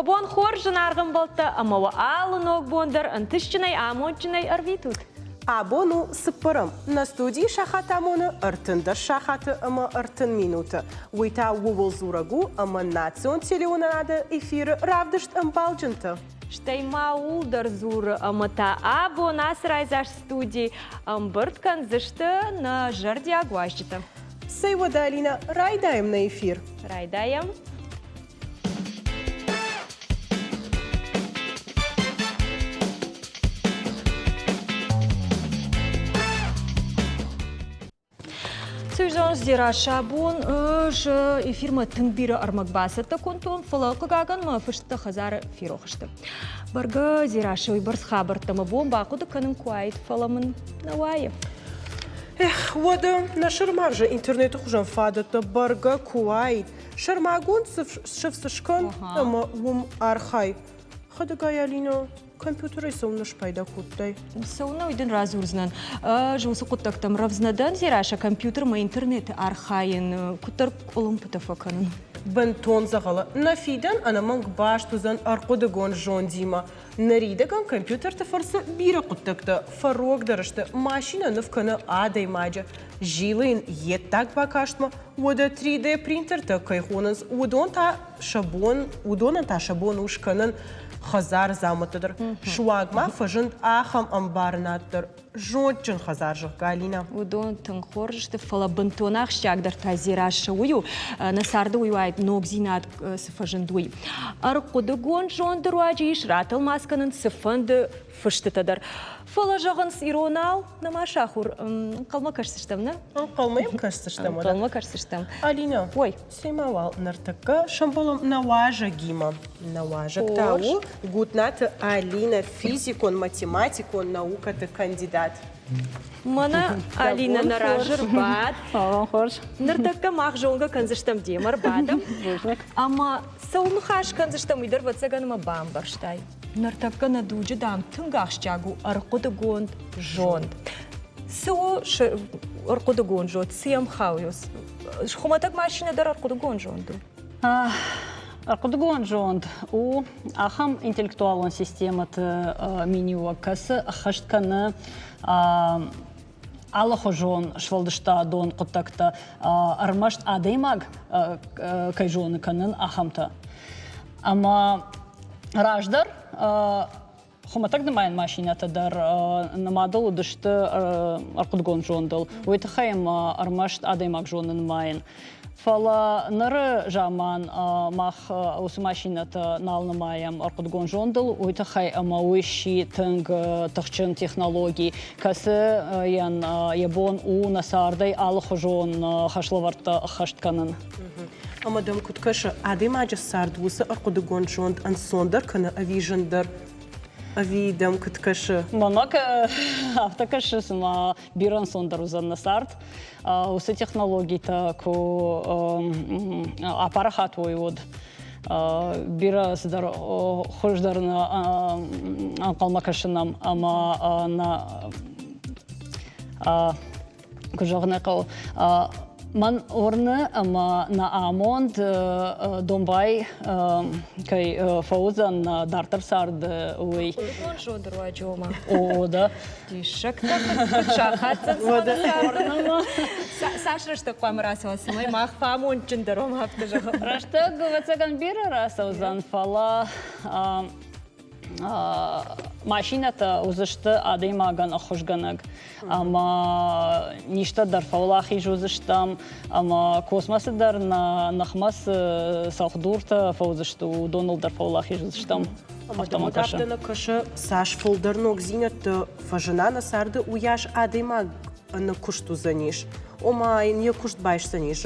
Обон хор жынарғын болта, амава алын оқ бондар, антышчынай амончынай арвитут. Абону сыппырым. На студии шахат амоны ыртындар шахаты ама ыртын минуты. Уйта увол зурагу ама национ телеонады эфиры равдышт ымбалжынты. Штайма улдар зуры амата або нас райзаш студии амбырткан зышты на жарди агваждыта. Сейвада Алина, райдаем на эфир. Райдаем. Сөйжон здера шабун эфирма тыңбирі армакбасыты контон фылықы гаган ма фышты хазары фирохышты. Барга зирашы ойбарс хабыртымы бомба құды кінің куайт фаламын навайы. Эх, вода на шармарже интернету хужан фадата барга куайт. Шармагун шывсышкан ама ум архай. Хадагай Алина. Компьютеры сауныш пайда куттай. Сауна уйден разы урзнан. Жусы куттактам равзнадан зираша компьютер ма интернеты архайын куттар олым путафаканын. Бентон загала. На фиден ана манг баш тузан аркодагон жон дима. Наридаган компьютер тафарса бира куттакта. Фарок дарашта. Машина навкана адай маджа. Жилын еттак бакаштма. Вода 3D принтер та кайхонанс. Удон та шабон ушканын. Хазар заматыдыр. Шуагма фажын ахам амбарнаттыр. Жончын хазар жық Галина. Удон тыңхоржышты фала бынтонақ шагдар тазирашы уйу. Насарды уйуайд ногзинат сыфажын дуй. Арқуды гон жондыр уаджи ишратыл масканын сыфанды фыштытыдыр. Фала жағын иронал нама шахур. Қалма кашсыштам, на? Қалмайым кашсыштам. Қалма кашсыштам. Алина, ой, сеймавал нартыка шамбалым наважа гима. Наважа тау. Гутнаты Алина физикон, математикон, наукаты кандидат. Мана Алина наражыр бад. Нартыка мақ жонға канзыштам демар бадым. Ама сауны хаш канзыштам уйдар ватсаганыма бамбарштай. Нартыка надуджы дам тыңғақшчагу арқуды гонд жонд. Сау арқуды гонд жонд, сиям хауюс. Шхуматак машинадар арқуды гонд жонду. Арқудыгон жонд, у ахам интеллектуалон систематы миниуа касы ахаштканы аллаху жон швалдышта дон құттакта армашт адаймаг кайжоны канын ахамта. Ама раждар хуматак дымайын машината дар намадол удышты арқудыгон жондыл. Уйтахайым армашт адаймаг жонын майын. Фала нары жаман мах осы машината налнымаям арқудгон жондыл, уйтахай ама уйши тынг тахчын технологии, касы ян ябон у насардай алых жон хашлаварта хаштканын. Амадам куткаша адымаджа сардвусы арқудгон жонд ансондар каны авижандар. Авидам куткаша. Манак автокашы сыма биран сондар узан насард. Усы технологии-то ко аппарат ойвод. Бира сыдар хождарына анқалмакашынам, ама на күжағына қау. Ман орны ама на амонд домбай кай фаузан дартар сарды уй. Арқудыгон жондыр уаджома. О, да. Дишакта шахатсан сарнама. Сашрышты қамырасы осымай мақфа мончындар омапты жағым. Рашты гывацаган бирі расаузан фала машината узышты адаймаган ахушганаг. Ама ништа дар фаулахи жузыштам, ама космосы дар нахмас салхдурта фаузышты у Дональд дар фаулахи жузыштам. Автоматаша. Амадам каша саш фолдернок зинят фажына насарды уяш адаймаг на кушту заниш. Омай не кушт байш заниш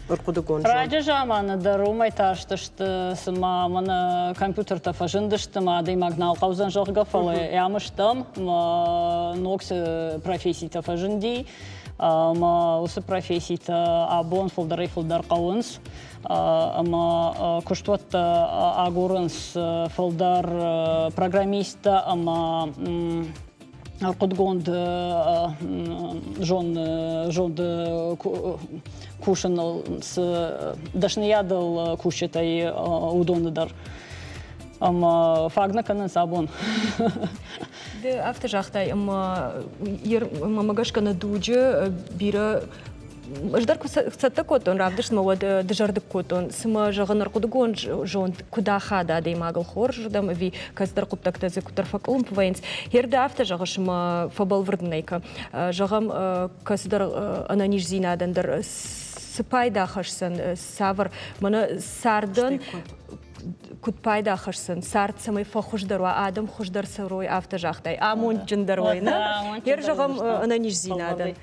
арқудыгон жонд. Раджа жаманы дарумай таштышты сыма мана компьютерта фажындыштым адаймаг налқаузан жоғға фалы ямыштым ноксы профессийта фажынди. Осы профессийта абон фолдары фолдар қауынс. Ама күштуатта агурынс фолдар программиста, ама арқудгонд жонды кушаныл с дашныядыл кушетай удоныдар. Ama fagna kanın sabun. De автожахтай, мамагашка на дуджи бира ждар кусата котон равдыш мова дежардык котон сыма жагынар кудугон жон куда хада дей магал хор ждам ви каздар куттакта за кутар факулм пвейнс херда автожагыш ма фабал врднейка жагам каздар ананиш зинадандыр сыпайда хашсан савр мана сардын кутпайда хашсан сард самай фахушдарва адам хушдар сарой автожахтай амон джиндарвайна хер жагам ананиш зинадан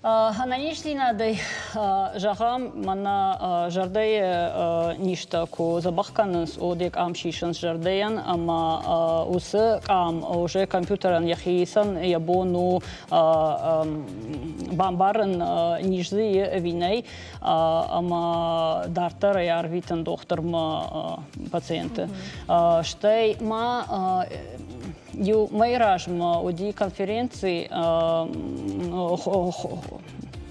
Ананиш зинадай жағам мана жарды ништа ку забахканыз одек амшишын жардаян, ама усы кам уже компьютеран яхисан ябону бамбарын нишзы виней, ама дартар ярвитен докторма пациенты. Штай ма Ю майражма оди конференции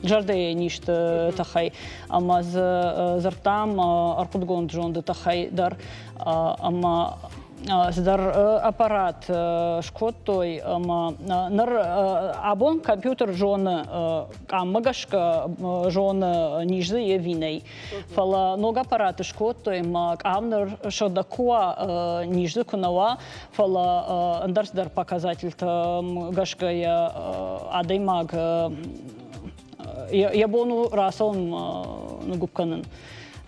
жарды ништы тахай, ама зартам аркудгон джонды тахай дар, ама здар аппарат шкоттой, ама нар абон компьютер жоны аммагашка жоны нижды евиней. Фала нога аппараты шкоттой, ма амнар шодакуа нижды кунава, фала андарсдар показатель гашка я адаймаг я бону расон нагубканын.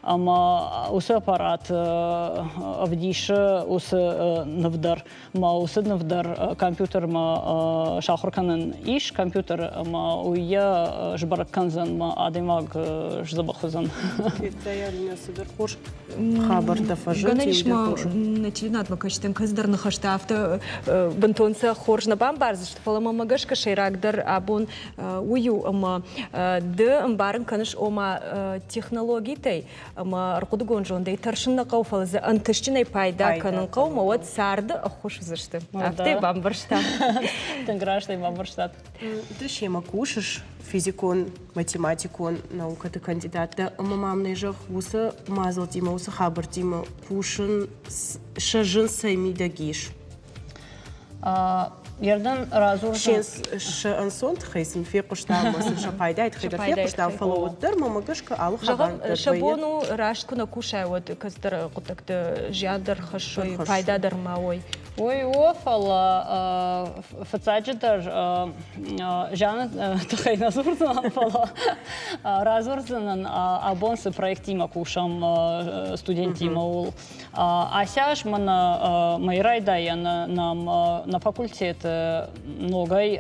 Ама усы аппарат авдиша усы навдар, ма усы навдар компьютер ма шахурканын иш компьютер ма уя жбаракканзан ма адаймаг жзабахузан. Это я не супер хош хабар дафажу. Ганеш ма начинат ма качтем каздар на хашта авто бантонца хоржна бамбарз что фала ма магашка шейрагдар абон ую ама д амбарын канеш ома технологий тай ама аркудгон жондай таршынна кауфал за антышчиной пайда канын каума вот сарды хош зашты авты бамбаршта Тенграштай бамбарштат. Ты шема кушаешь физикон, математикон, наука ты кандидат. Да мамамный же усы мазал дима, усы хабар дима, пушин шажин сайми дагиш. Ярдан разур. Шенс шансон тхейсен фекуштам, шапайдайт хейдер фекуштам фалоуттер, мамагашка алу хабар. Шабону раштку на кушай вот каздар кутакты жядар хашой пайдадар маой. Ой, офала фацаджитар жана тхай назурзан фала разурзан абонсы проектима кушам студентима ул. Асяш мана майрайда я нам на факультет многой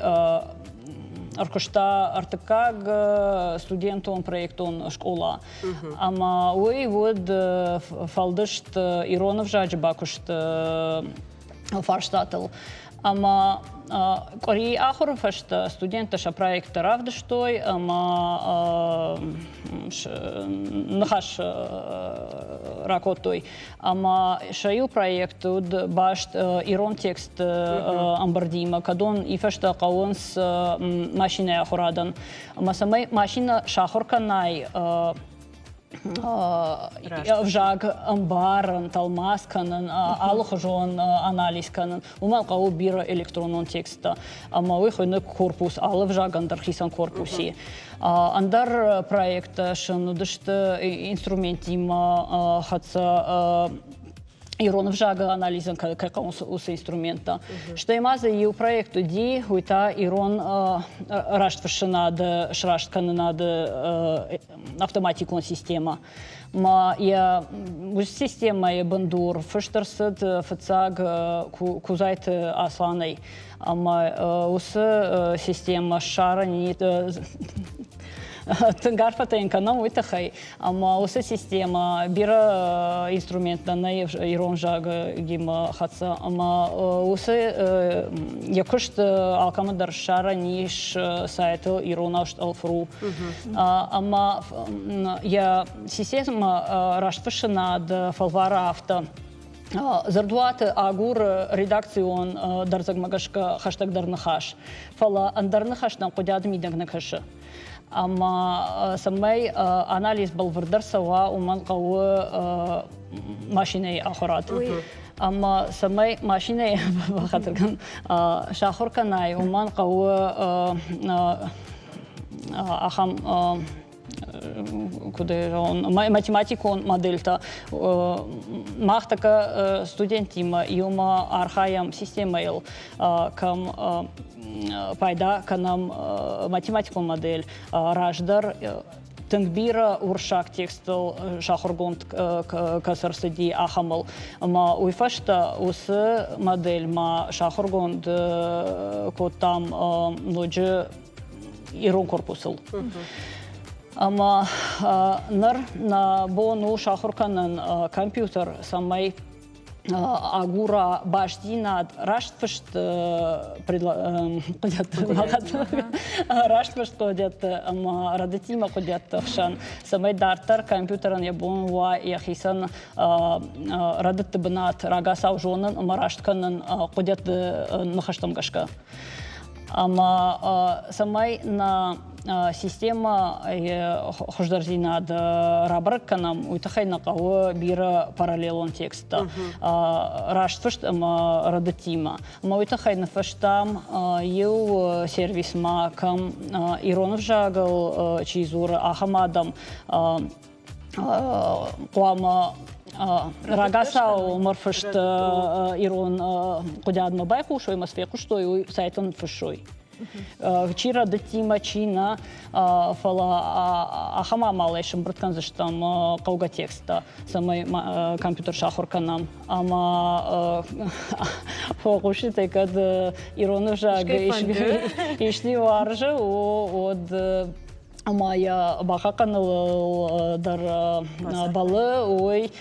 аркушта артыкаг студентон проектон школа. Ама ой вот фалдышт Иронов жаджи бакушт фарштатл. Ама кори ахорфашт студенташа проекта равдыштой, ама нахаш ракотой. Ама шаю проект башт Ирон текст амбардима, кадон ифашта каонс машина ахорадан. Ама самай машина шахорканай вжаг амбаран талмасканан алхожон анализканан умал кау бира электронон текста ама выходный корпус алвжаг андархисан корпуси андар проекта шанудышты инструментима хаца Иронов жага анализом как усы инструмента. Что имаза и у проекту ди хуйта Ирон раштвашена шрашткана над автоматикон система. Ма я система я бандур фыштерсет фацаг кузайт асланой. Ама усы система шара не Тенгарфатенка на уйтахай, ама усе система бира инструмент на Ирон жага гима хаца, ама усе якушт алкамадар шара ниш сайта Иронашт алфру, ама я система раштвашена да фалвара авто. Зардуат агур редакцион дарзагмагашка хаштаг дарнахаш, фала андарнахаш на кудяд мидагнахаша. Ама самай анализ балвырдар сава уман қауы машинай ахорат. Ама самай машинай бахатырган шахурканай уман қауы ахам математикон модельта махтака студентима юма архаям системайл кам пайда канам математикон модель раждар Тангбира уршак текстил шахургонт касарсади ахамал ма уйфашта усы модель ма шахургонт котам ноджи ирон корпусыл. Ама нар на бону шахурканан компьютер самай агура баштина раштфашт раштфашт кодят ама радатима кодят хшан самай дартар компьютеран ябон ва яхисан радат бнат рагаса ужонан ама раштканан кодят нахаштам гашка ама самай на система хождарзина да рабракканам уйтахайна кавы бира параллелон текста раштфашт ама радатима ама уйтахайна фаштам ел сервис ма кам иронов жагал чизур ахамадам куама рагаса морфашт ирон кудядма байкушой масфеку что сайтон фашой Чира датима чина фала ахама малайшим браткан заштам кауга текста самой компьютер шахурканам ама фокуши текад ирону жаг ишли варжа от Амая бахаканыл дар балы ой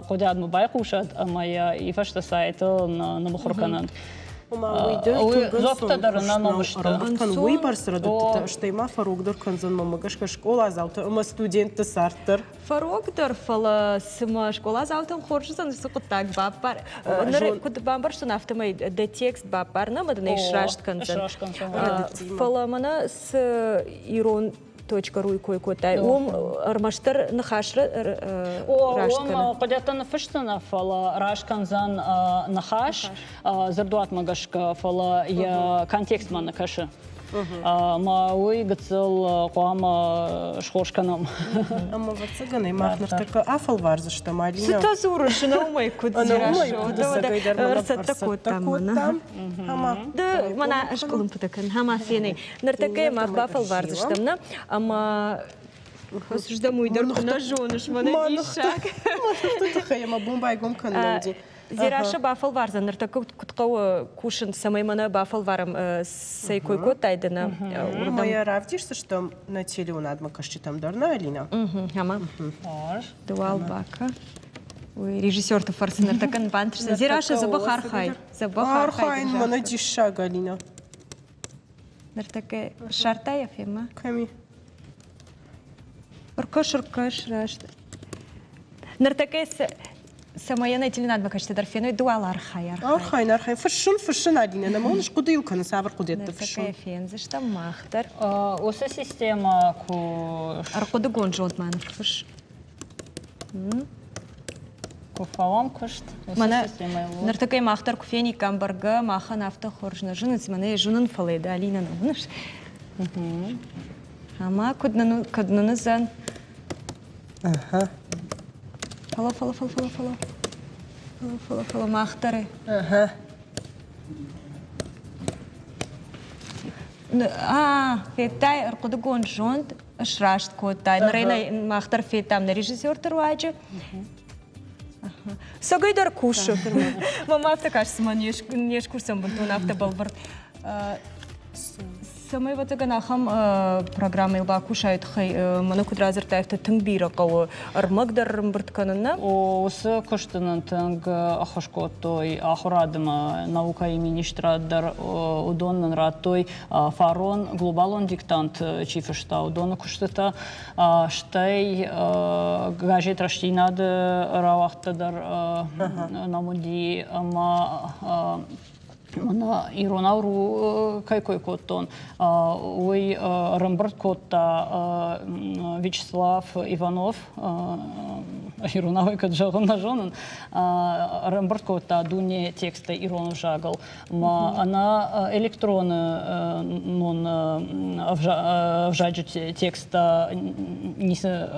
кудядма байкушат амая ифашта сайты на бухурканан Зопта дарына новышты. Кан выборсыра да штайма фарогдар канзан мамагашка школа азалты ама студентты сарттыр. Фарогдар фала сыма школа азалтын хоржызан сукуттак баппар. Ныры куд бамбар что нафтамай де текст баппар намады на ишрашт канзан. Фала мана с ирон .ру кой-котай. Армаштар нахашра рашткана. Подятан фыштана фала рашканзан нахаш, зардуат магашка фала я контекст мана каши. Ма ой гцел куама шхошканам. Ама вацыганы махнар така афал варзы что Марина. Сыта зурышына умай кудзирашо. Рсата коттам. Да мана школым путакан. Хама сены. Нартакай мах бафал варзы штамна. Ама Осуждам уйдар на жоныш мана дишак. Хаяма бомбай гомкан лоди. Зираша бафал варзан, нартака куткау кушан самай мана бафал варам сей кой-кот тайдана. Моя равдишься, что на теле у надма кашчи там дарна, Алина? Ама. Дуал бака. Ой, режиссер-то фарсы нартакан пантышса. Зираша забахархай. Забахархай, мана дишак, Алина. Нартака шартая фема. Ками. Уркаш рашт. Нартака самая на теле надо качать дарфеной дуал архай. Архай. Фашун, Алина. На молодежь куда илка на савр куда это фашун. Нартака фен, за что махтар. Оса система ку Аркода гонжот ман фаш. Куфалам кушт. Мана нартакай махтар куфени камбарга маха нафта хоржна жыныз мана жунын фалайда Алина наш. Ама куднаны зан. Ага. Фала махтары. Ага. Фетай аркода гонжонт шрашт котай. Нарейна махтар фетам на режиссер тарваджа. Сагайдар кушу. Мама автокашсы ман неш курсам бунтун автобалбар. Самай ватаганахам программа илба кушает хай мана кудразер тайфта тыңбира кау армагдар быртканына. Осы куштынан тыңг ахошкотой ахурадыма наука и министраддар удоннан раттой фарон глобалон диктант чифышта удонна куштата штай гажет раштинады равахтадар намуди ама Мана Иронауру кайкой коттон, ой Рамберт Котта, Вячеслав Иванов, Иронавой каджагон на жонен, Рамберт Котта дуне текста Иронов жагал, она электронно нон вжаджу текста не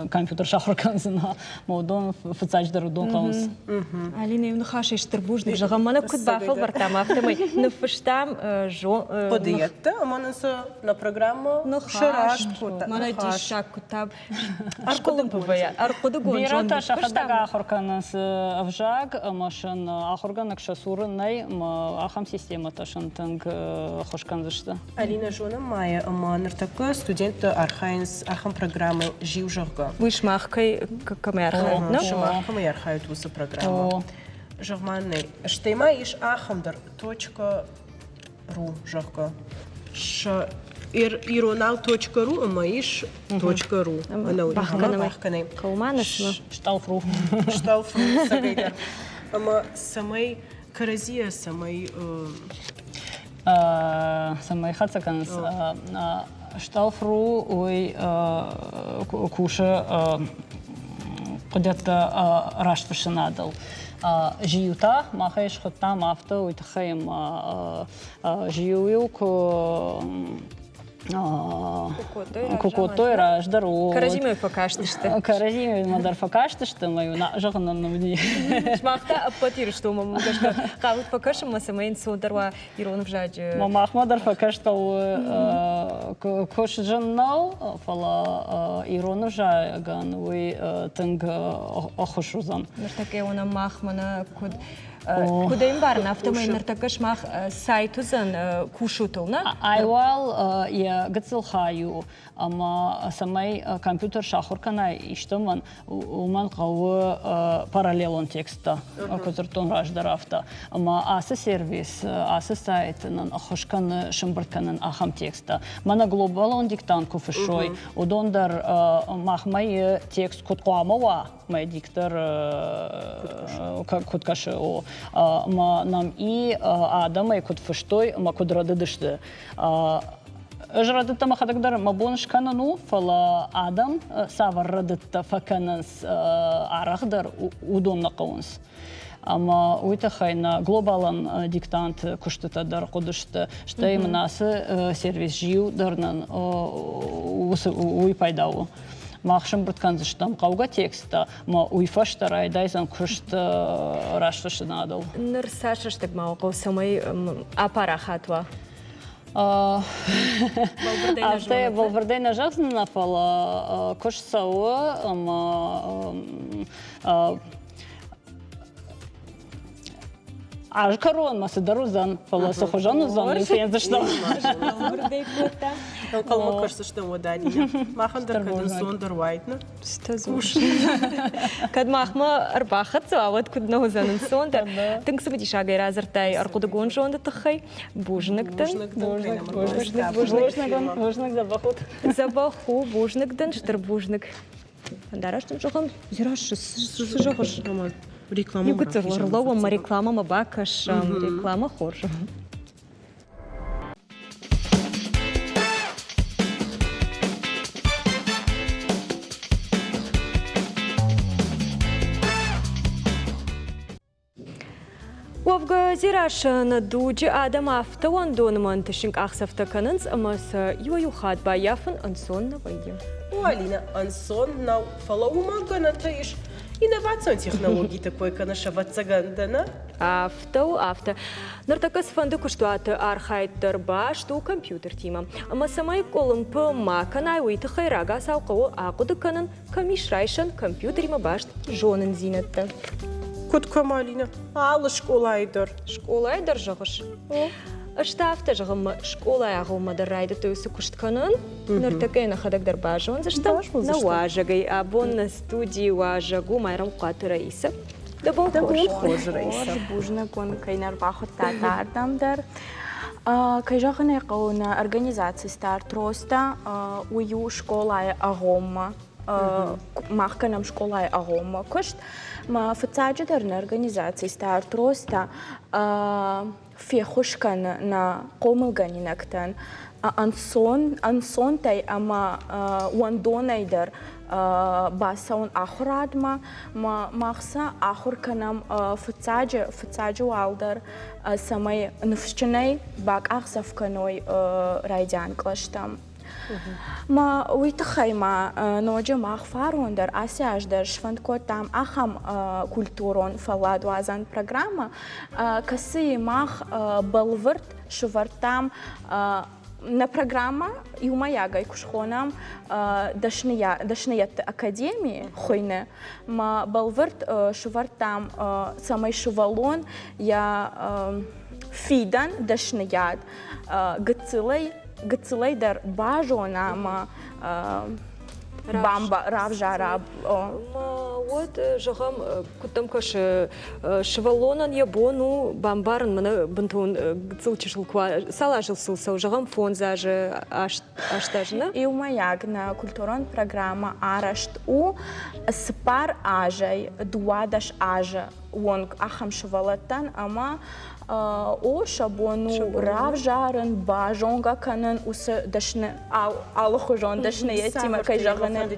компьютер шахрканзна, модон фацачдару дон хаус. Алина Ивановна хаши штырбужник жагамана кутбафал вартам автомой. Ну фштам жо. Подиетта, а манаса на программу шараш кота. Мана дишак кутаб. Аркудым бывая, аркудыгон. Бирата шахадага ахорканас авжаг, машин ахорганак шасурынай, ахам система ташантанг хошканзышта. Алина жона майя, ама нартака студент архайнс ахам программы жив жорга. Вышмахкой камерха, Ну, шамахам и архают уса программу. Жорманный. Штейма иш ахамдар .ру жорга. Иронал.ру, ама иш .ру. Она у бахканай. Кауманасма. Шталфру. Шталфру сагайдар. Ама самай каразия, самай... Самай хацаканс. Шталфру, ой, куша, куда-то раштвашинадал. Жиюта, махаеш хотам авто, уйтахаем жиююк, кукотой рождару. Каразимой покажешь-то. Каразимой мадар покажешь-то мою нажагана на мне. Шмахта апатир, что мама гашка. Кавут покажем, мы самайн сударва Иронов жаджи. Мама мадар покажешь-то кошжаннал, фала Иронов жаган, уй тынг охошузан. Нартаке она махмана куд. Куда им барна автомой нартакаш мах сайтузан кушутулна. Айвал я гацелхаю, ама самай компьютер шахуркана иштаман уман кавы параллелон текста, козыртон рождарафта. Ама асы сервис, асы сайтынан ахошкан шымбыртканын ахам текста. Мана глобалон диктант куфышой, удондар махмай текст куткуамова, май диктор куткаши о. Ма нам и Адама и кутфыштой, ма кудрадыдышты. Жрадыта махадагдар мабонш канану фала Адам савар радыта факанас арахдар удон нақаунс. Ама уйтахайна глобалан диктант куштыта дар кудышты, что им нас сервис жию дарнан уйпайдау. Махшым бұртканзыштам қауға текста, ма уйфаштар айдайзан күшт раштышы надыл. Ныр сашыштық мауға самай апарахатва. Автай балбырдайна жақсына фала күш сауы, аж корон масы дарузан, фала сохожану зан, юфензыштам. Балбырдай кота. Қалма көрсіштің одадия. Махандар кәдің сондар вайтны. Стазуш. Кад махма арбахат сауат кудна узанын сондар. Тыңсы бітиш агай разыртай арқудығын жонды тұқай. Бужнықтын. Бужнық забахут. Забаху бужнықтын, штыр бужнық. Дараштын жоғам зирашы жоғыш. Реклама Югыцырларлауама реклама бакаш, реклама хоржа. Вовга зирашын дуджи адам автован донман тышинг ахсафта канынс, амас юхат баяфын ансон на вайдем. Алина, ансон на фалаума ганатаиш. Инновацион технологий такой, канаша ватсагандана. Авто. Нартакас фанды куштуаты архайттар башту компьютер тима. Ама самай колымпы маканай уйты хайрага сауқауы ақуды канын камишрайшан компьютерима башт жонын зинетті. Кутка Алина, алы школайдар. Школайдар жағыш. Штафта жағымы школа ағылмады райды тойсы күштканын. Нартакайна хадагдар бажон зашта. На уажагай, абон на студии уажагу майрам қаты раиса. Да бол хош раиса. Бужна кон кайнар бахот татардамдар. Кай жағын айқауына организация старт роста уйу школай ағылма. Махканам школай ағылма күшт. ما فتاجة درنا организации ستارت روستا في خشكن نا قوم الجنينكتن أنصون تي أما وندون يدر باسون آخراد ما مخصا آخر کنم فتاجة والدر سمای نفشنای باق آخسف کنوی رایجان کلشتم ما ويتخي ما نوجه ما خفارون در آسیاج در شفند کتام آخام کلتورون فلاد وازن برنامه کسی ماخ بالورد شوورتام на программа и у моя гайкушхонам дашният академии хойне ма балверт шувартам самой шувалон я фидан дашният гцилей дар бажона ма бамба равжараб вот жагам кутам каш швалонан ябону бамбарн мана бунтун гцилчишл ква салажился жагам фонзаже аштажна и у маяк на культурон программа арашт у спар ажай дуадаш ажа вонг ахам швалатан ама о шабону равжарен бажонга канен усе дашне алхожон дашне ятима кай жагане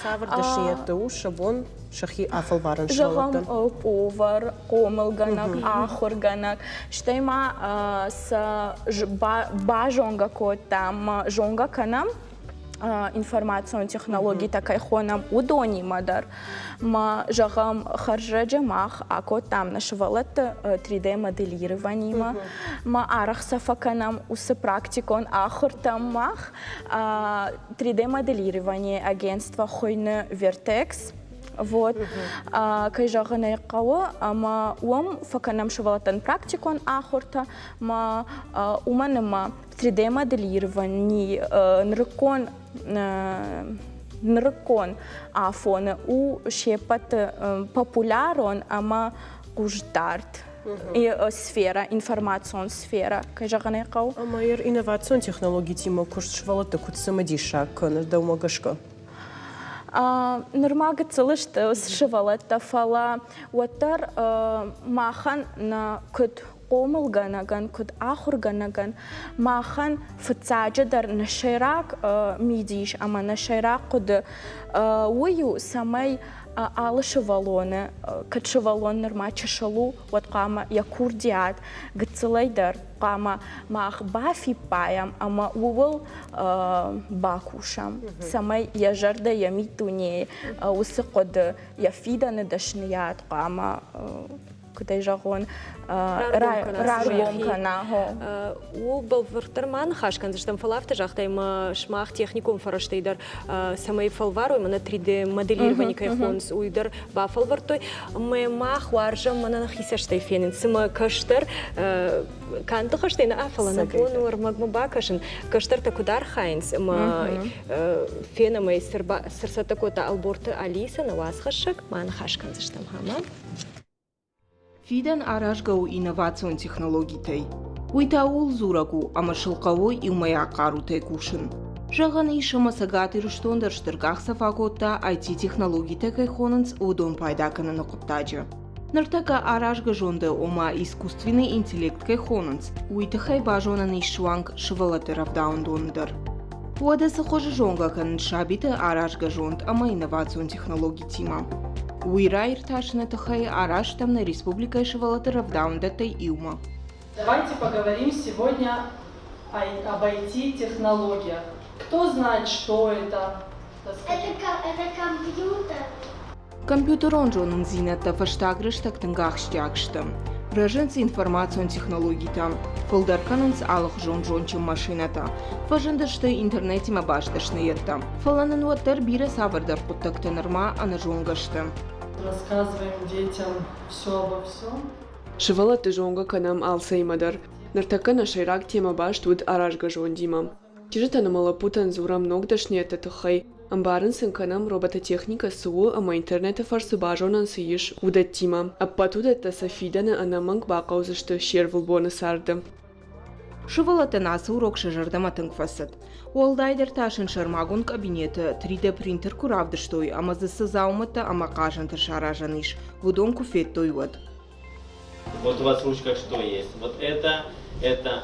савр дашне яту шабон шахи афал варен жагам повар комелганак ахорганак штема с бажонга котам жонга канам информационные технологии такой хонам удони мадар ма жагам харжаджа мах ако там нашвалат 3D моделирование ма арахсафаканам ус практикон ахор там мах 3D моделирование агентство хойне Vertex вот кай жагане кава ама ум факанам швалатан практикон ахорта ма уманема 3D моделирование нркон афона у шепат популярон ама куждарт и сфера информацион сфера кажагане кау ама ер инновацион технологии тима курс швалата кут самадиша конер да умагашка нормага целышт швалата фала ватар махан на кут قومل جنگن کد آخر جنگن ماخن فتاجه در نشراق میدیش اما نشراق قد ویو سمی آل شوالونه کد شوالون نرما چشلو وات قام یکوردیات گتسلی در قام ماخ بافی پایم اما وول باکوشم سمی یجرده یمیتونی وسقد یفیده ندشنیات قام кудай жагон раргом канаго у балвертерман хашкан заштам фалафта жахтайма шмах техникум фараштейдер самай фалвару именно 3D моделирование кайхонс уйдер ба фалвартой мы мах варжам мана хисаштай фенин сима каштер канта хаштейна афалана понур магма бакашин каштер такудар хайнс ма фена май сырса такота алборта алиса на вас хашак ман хашкан заштам хама Фиден аражгау инновацион технологитэй. Уйтаул зурагу амашылқауы илмая қарутай кушын. Жағаны шамасагаты рыштондар штыргақ сафаготта IT-технологитай кайхонынс удон пайдаканын құттажы. Ныртака аражга жонды ома искусственный интеллект кайхонынс уйтахай бажонаны шванг шывалаты равдаундондар. Уадасы хожы жонга канын шабиты аражга жонд ама инновацион технологий тима. Уирайр ташина тахай араштам на республика Швалата равдаундатай илма. Давайте поговорим сегодня об IT-технологиях. Кто знает, что это? Это компьютер. Компьютерон жонын зинатта фаштагрыштак тынгахштягштым. Роженц информацион технологийтам. Фолдарканынс алық жон-жончым машината. Фажындышты интернетима башташны ертам. Фаланын уаттар бире савардар құттактанырма ана жонгашты. Рассказываем детям все обо всем. Шывалаты жонга канам алсаймадар. Нартака на шайрак тема баш тут аражга жондимам. Тижета мала путан зурам ногдашне тахай. Амбарын сын канам робототехника суу ама интернета фарсы бажонан сыйыш удаттима. Аппатудатта Софиданы анаманг бақаузышты шервыл боны сарды. Шывалатанасы урок шыжырдаматын квасыт. Уалдайдер ташын шармагун кабинеты 3D принтер куравдыштой, амазысы заумыта амакажантыр шаражаныш. Вудон куфет тойват. Вот у вас в ручках что есть? Вот это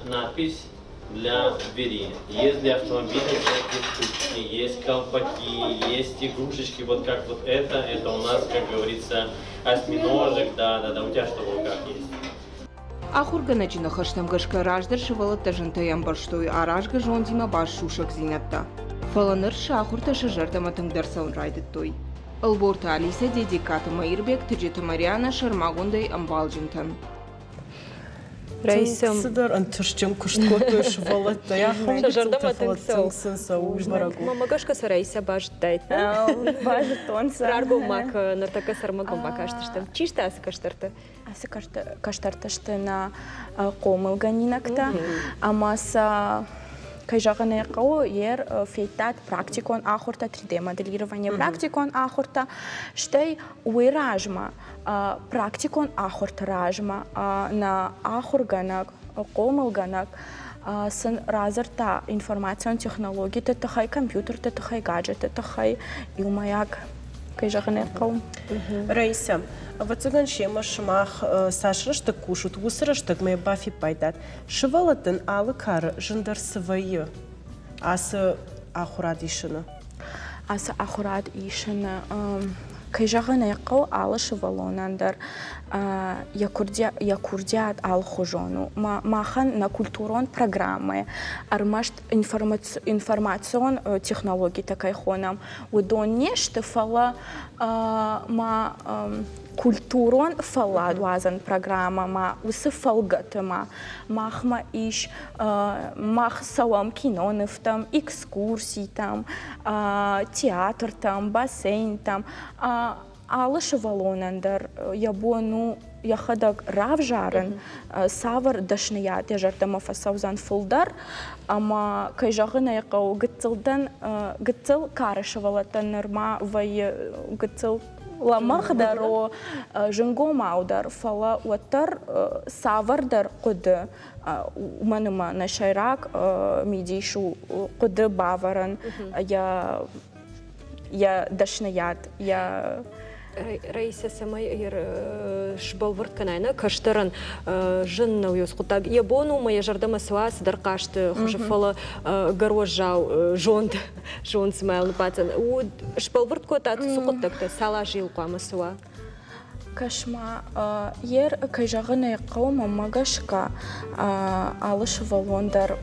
надпись для двери. Есть для автомобиля всякие штучки, есть колпаки, есть игрушечки. Вот как вот это у нас, как говорится, осьминожек. Да, у тебя что в руках есть? Ахурганачина хаштамгашка раждыр шывалатта жынтаян барштой, аражга жондима баш шушак зинатта. Фаланыр шахурта шыжырдаматын дарсаун райдыттой. Алборта Алиса дедикаты Майырбек тыджеты Мариана шармагундай амбалжинтан. Раисам. Сыдар антыршчым кушткотой шывалатта. Яхым Шыжырдаматын сау. сау барагу. Мамагашкасы Раиса баждайт. Бажытонса. Раргумак нартака сармагумак аштыштым. Чиштасы каштырты. Асы каштартышты на комылганинакта, амаса кайжағаны қау ер фейтат практикон ахурта 3D моделирование практикон ахурта штай уиражма практикон ахурта ражма на ахурганак комылганак сын разырта информацион технологии тахай компьютер тахай гаджет тахай юмаяк кайжағаны қау. Раиса, вот цыган шема шмах сашрыштык кушут, вусырыштык мэ бафи пайдат. Шывалатын алы кары жындар сывайы. Асы ахурад ишыны. Асы ахурад ишыны. Кайжағаны қау алы шывалонандар. Якурдиат ал хожону. Махан на культурон программы. Армашт информацион технологии такай хонам. Удон нешты фала ма культурон фала дуазан программа ма усы фалгатыма. Махма иш мах савам кинонов там, экскурсий там, театр там, бассейн там. Алы шывалонандар ябону яхадак равжарын савар дашният яжартама фасаузан фулдар, ама кайжағын айқау гыцылдан гыцыл кары шывалатанар ма вай гыцыл ламахдаро жынгомаудар фала уаттар савардар қуды уманыма нашайрак мидишу қуды баваран я дашният я Раиса самай шбалвард канайна каштаран жынна уйос кутаг ябону моя жардама свас даркашты хожефала горожау жонд смайл пацан у шбалвард кота сукуттакта сала жил куамасуа кашма ер кайжағыны қаума магашка алыш валондар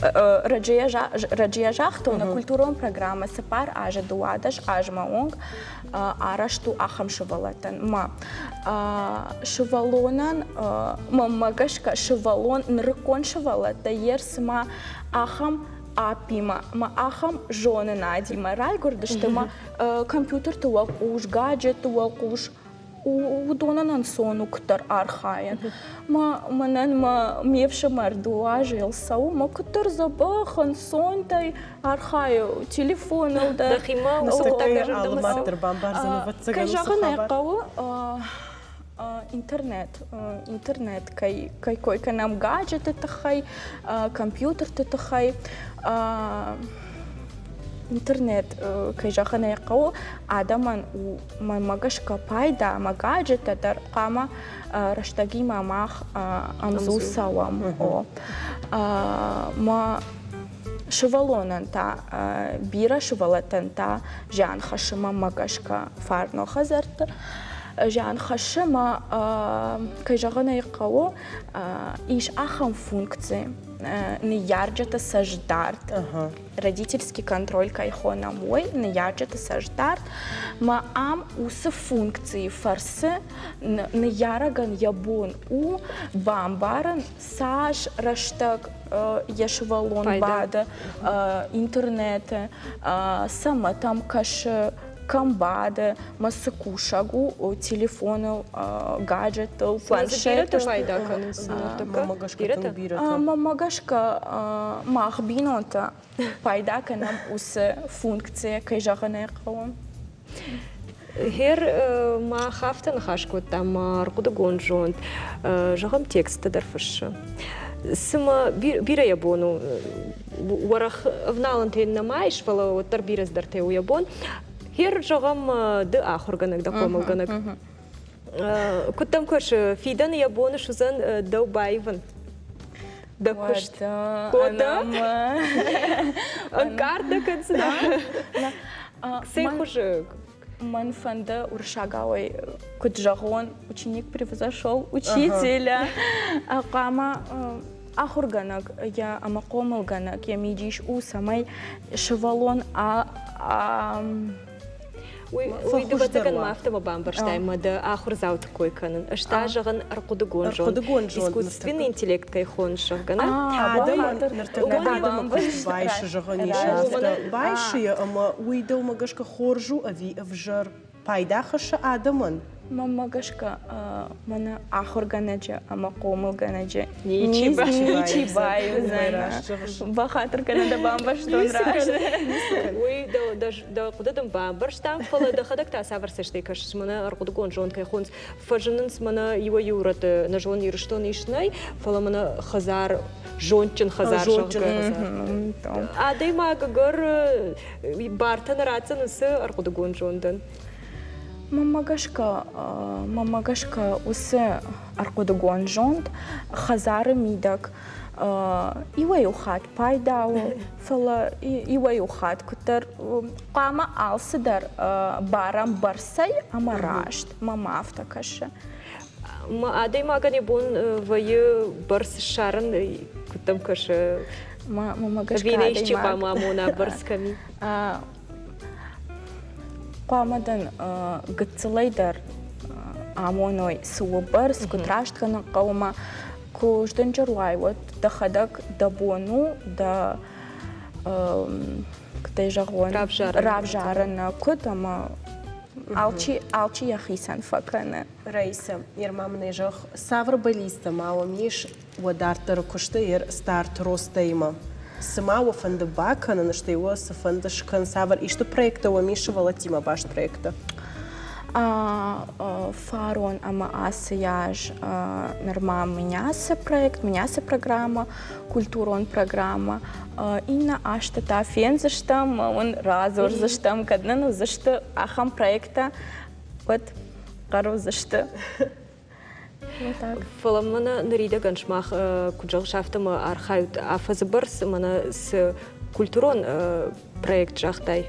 Раджия жахту на культурон программа сепар аже дуадаш ажмаонг арашту ахам шывалатан ма шывалонан магашка шывалон нрыкон шывалата ерсма ахам апима ма ахам жоны надима райгурдышты ма компьютер туак уж гаджет туак уж удонанан сону ктар архаен. Ма мевша мардуа жил сау, ма ктар забахан сонтай архаю телефон алда. Дахима кайжағын айқауы интернет кай койка нам гаджеты тахай, компьютер тахай. Интернет кайжағын айқау адаман магашка пайда магаджета дар қама раштаги мамах амзу савам. Ма шывалонан та бира шывалатан та жан хашыма магашка фарно хазарты. Жан хашыма кайжағын айқау иш ахам функции. Не ярджата саждарт. Родительский контроль кайхона мой, не ярджата саждарт. Ма ам усы функции фарсы, не яраган ябун у бамбаран саж раштак яшвалон бада интернете сама там каши камбады, масыкушагу, телефону, гаджету, планшету. Мамагашка махбинота пайдака нам усы функция кайжағаны қауым. Хер ма хафтан хашку там аркуда гонжонт жағам тексті дарфышы. Сама бира ябону. Варах вналантен на майш, фала оттар бира сдарте у ябон. Хер жогам да ахорганак да комалганак. Куттам кош фидан ябону шузан да байван. Да кошт. Кода? Карта канцна. Сей хуже. Манфанда Уршагавой Куджагон, ученик превзошел учителя. Акама Ахурганак, я Амакомалганак, я мидиш у самой шевалон Уй дебатакан мафтама бамбарштайм, да ахур заут койканын. Штажаган аркудугон жон. Искусственный интеллект кайхон шагана. Байши жаганишафта. Байши, ама уйдал магашка хоржу, ави авжар пайдахаша адаман. Мамагашка, мана ахурганаджа, амакомалганаджа. Ничи баю, бахатр канада бамбарштон раш. Уй да куда там бамбарштам, фала да хадакта саварсештей каш, мана аркудугон жон кайхон. Фажанынс мана его юрат на жон юрштон ишнай, фала мана хазар жончин хазар шаган. А дай магагар бартан рацанысы аркудугон жондан. Мамагашка усе аркудугон жонд, хазары мидак, ивай ухат пайдау, фала ивай ухат, кутар кама алсидар барам барсай амарашт, мамафта каша. Адай магане бон ваю барс шаран, кутам каша. Мамагашка винейщи мамона барсками. Памадан гцелайдар амоной суабар скутрашткана каума куждан жарлайват да хадак да бону да ктай жагон равжарана кутама алчи яхисан факана Раиса, ирмамный жах савр балиста мало миш вадартар куштыр старт ростейма. Сама фонда бакана, на что его фонда шкан савр и что проекта у Миши Валатима баш проекта. Фарон ама асияж нормам меняса проект, меняса программа, культурон программа. Инна ашта та фен заштам, он разор заштам, кадна ну зашта ахам проекта, вот кару зашта. Фаламана нарида ганшмах куджал шафтама архают афазбарс мана с культурон проект жахтай.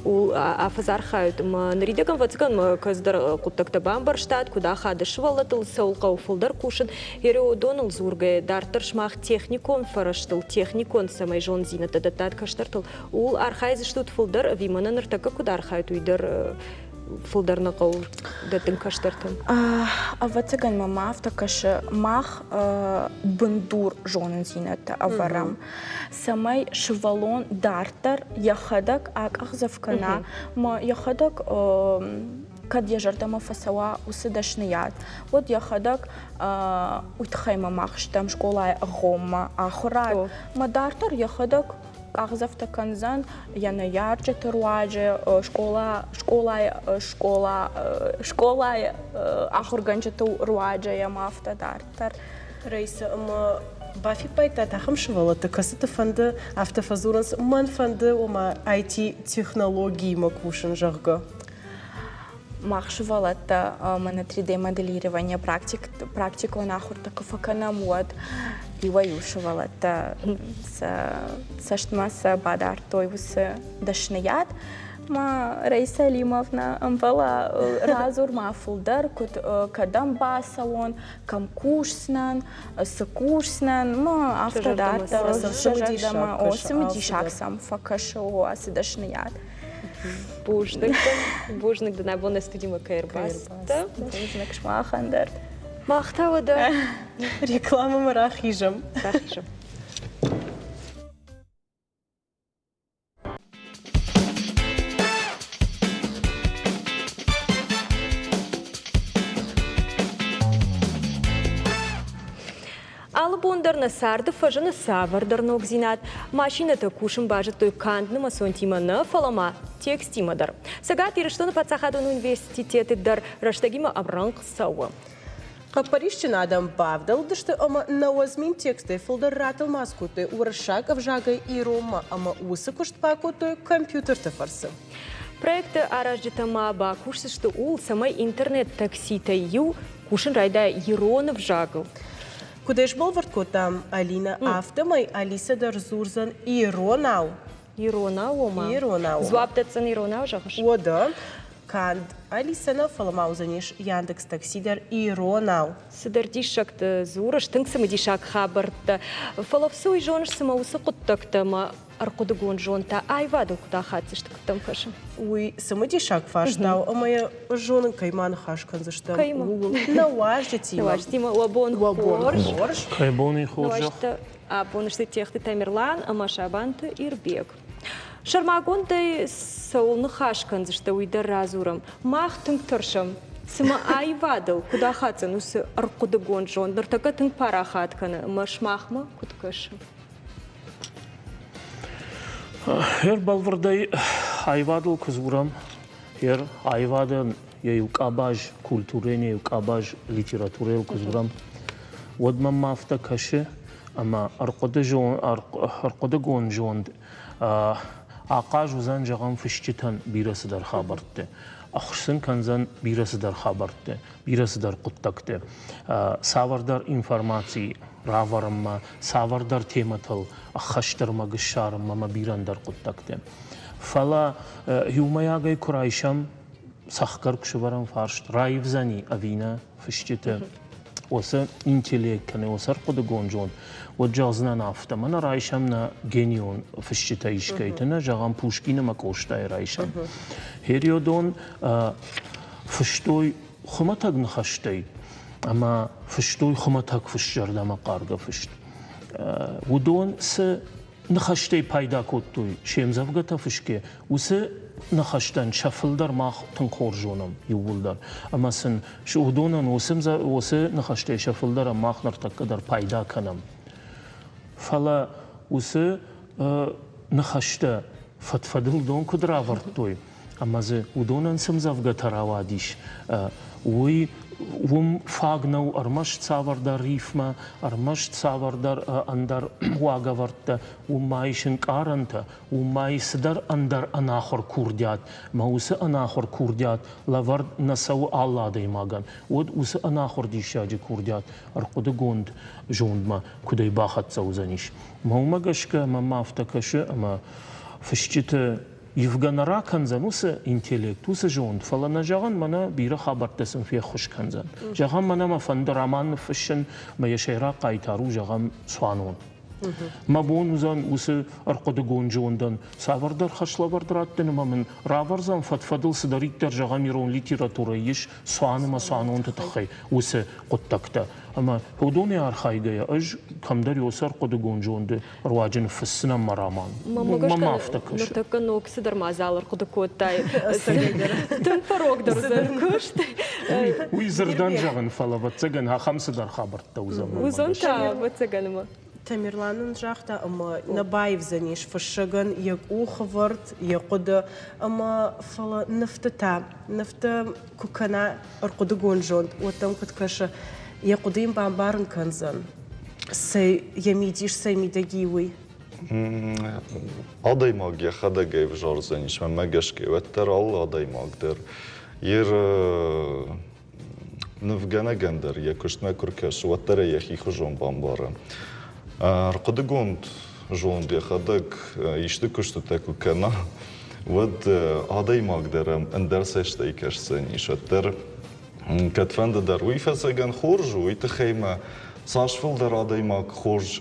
У афазархают ма нарида ган вацган ма каздар куттакта бамбарштат куда хадышвалатыл саулкау фулдар кушин ерео донал зурге дартар шмах техникон фараштыл техникон самай жон зината датат каштартыл у архайз штут фулдар вимана нартака куда архают уйдар фулдарна кау датын каштартын. Авацаган мамафта каша мах бандур жонын зината аварам. Самай швалон дартар яхадак ак ахзавкана. Ма яхадак кад яжартама фасава усыдашният. Вот яхадак утхай мамах штам школа гома ахурай. Ма дартар яхадак Ахзавта канзан, я на ярче теруаджи, школа, ахурганчату руаджа я мафта дартар. Раиса, ама бафи пайта тахам швала, так касата фонда автофазуранс, ман фонда ома IT технологии макушен жарга. Махшвалата мана 3D моделирование практику нахур такафакана муад иваюшвалата саштмаса бадар той вусе дашният ма Раиса Алимовна амвала разур мафулдар кут кадам ба салон кам курснан сакурснан ма автодарта шажадама осем дишаксам факашо асидашният Бужник да набона студима Кайрбас. Бужник шмахандар. Махтава да. Реклама марахижам. Албондар на сарды фажана савардар на огзинат. Машината кушам бажат той кандна масонтима на фалама текстимадар. Сега тирыштаны пацахадын университеты дар раштагима абранг сауа. Парижчин Адам Бавдал, да что ама навазмин тексты фолдерател маскуты, уршак авжага и рома, ама усакушт пакуты компьютер-то фарсы. Проекты араждитама ба курсы, что ул самой интернет-такси-то ю кушен райда еронов жагал. Кудеш был варткотам Алина автомай Алиса Дарзурзан Иронау. Иронау, ма? Иронау. Зваптацан Иронау жагаш? О, да. Канд Алиса на фаламаузаниш Яндекс таксидер Иронау. Сидардишак-то зураш, тынк самадишак хабарта. Фалавсуй жонш самаусы куттак-то ма аркудугон жонта айваду куда хатиш там хашим. Уй, самадишак фаштау, а моя жона кайман хашкан за что? Кайма. Наваждите. Наваждите, лабон хорш. Кайбоны хоржах. А бонышты техты Тамерлан, а Машабанты Ирбек. Шармагонтай саулны хашкан за что уйдар разурам. Мах тынк торшам. Сама айвадал, куда хатсан, усы аркудугон жон. Нартака тынк пара хатканы. Машмахма куткашым. Балвардай айвадал кузурам, айвадан юкабаж культурене, юкабаж литературе кузурам. Водмам мафта каше, ама аркудугон жон. Ақаж узан жағам фиштитан бирасы дар хабарты. Ахшын канзан бирасы дар хабарты, бирасы дар куттакты. Савардар информации раварымма, савардар тематал, ахаштырма гышарымма ма бирандар куттакты. Фала юмаягай курайшам сахкар кшыварам фаршт, райвзани авина фиштиты. Оса интеллектны, оса аркудугон жон. وجازنا نافته من رایشم نه گنیون فشتایش کیتونه جاگم پوشکینه مکوشتای رایشم هریودون فشتوی خمتگ نخشتی اما فشتوی خمتگ فشجرده مقارگه فشت ودون س نخشتی پیدا کتوی شیمزفگتا فشکه و س نخشتن شفل در ما تنخور جونم یولدار اما سن شودونن وس نخشتی شفل در ما نرتک در پیدا کنم فلا وسه نخشته فتفدل دون كدرا ورتوي اما زه ودونن سمزافغا تراواديش وي وم فاغنو ارمش تصاور در ريفما ارمش تصاور در اندر واغا ورت ومايشن قارنت ومايس در اندر اناخر كورديات ما وسه اناخر كورديات لورد نسو الله ديماغان ود وسه اناخر ديشاجي كورديات ارقد گوند جوندما كدي باخت زوزنيش ما ماغشكا ما مافتكش اما فشتت يفغنرا كنزن وسه انتلكت وسه جوند فلا نجاغن منا بيرا خبرتسن في خوش كنزن جاغن منا ما فندرامان فشن ما يشيرا قايتارو جاغن سوانون ما بونزان وسه ارقدگون جوندن ساوردر خشلابردراتن ما من راورزان فتفضل سداريتر جاغن ميرون ليتراتوريش سوانما سوانون تتخي وسه قطكتا اما هودوني ارخايغيا اج كمدر يوسر قدگون جوند رواجن فسنا مرامان ما افتكش نرتك نوكس در مازالر قدكوتاي تن فروق در زنكشت ويزردان جاغن فلا بتسجن ها خمسة در خبرت توزم وزون تا بتسجن ما Тамерланын жақта ама набаев заниш фашаган як ухвард якуда ама фала нафта кукана аркудугон жон отам куткаша якудым бамбарын канзан сей ямидиш сей мидагиуи Adaymaq yaxada qeyv jarzanış və məgəşkə vətlər Allah adaymaqdır. Yer nıvgana gəndər yakuştmə kurkaş vətlərə yaxi xujun bambara. Arqudugund jond yaxadag işdi kuştu takukana vəd adaymaqdırım əndərseşdə ikaşsanış vətlər katfəndə dar uyfəsəgən xorju uytəxeymə Сашфил در آدایماک خوش